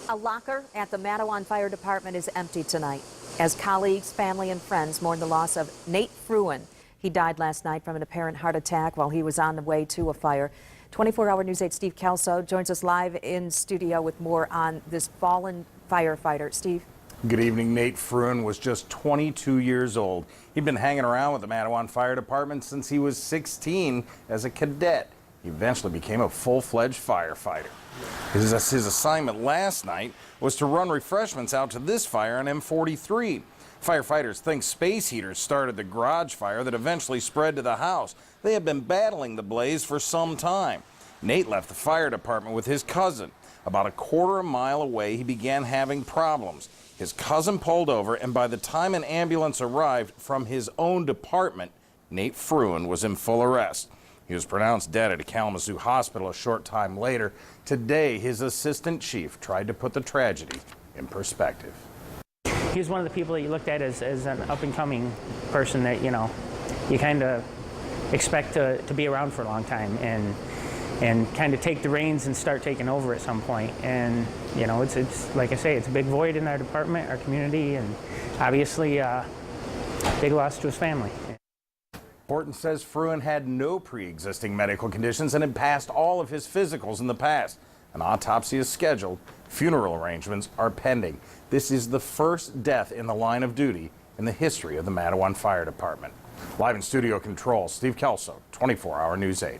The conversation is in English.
A locker at the Mattawan Fire Department is empty tonight as colleagues, family, and friends mourn the loss of Nate Fruin. He died last night from an apparent heart attack while he was on the way to a fire. 24-hour News 8 Steve Kelso joins us live in studio with more on this fallen firefighter. Steve. Good evening. Nate Fruin was just 22 years old. He'd been hanging around with the Mattawan Fire Department since he was 16 as a cadet. He eventually became a full-fledged firefighter. His assignment last night was to run refreshments out to this fire on M43. Firefighters think space heaters started the garage fire that eventually spread to the house. They have been battling the blaze for some time. Nate left the fire department with his cousin. About a quarter of a mile away, he began having problems. His cousin pulled over, and by the time an ambulance arrived from his own department, Nate Fruin was in full arrest. He was pronounced dead at a Kalamazoo hospital a short time later. Today, his assistant chief tried to put the tragedy in perspective. He was one of the people that you looked at as an up-and-coming person that, you know, you kind of expect to be around for a long time and kind of take the reins and start taking over at some point. And, you know, it's like I say, it's a big void in our department, our community, and obviously big loss to his family. Horton says Fruin had no pre-existing medical conditions and had passed all of his physicals in the past. An autopsy is scheduled. Funeral arrangements are pending. This is the first death in the line of duty in the history of the Mattawan Fire Department. Live in studio control, Steve Kelso, 24-hour News 8.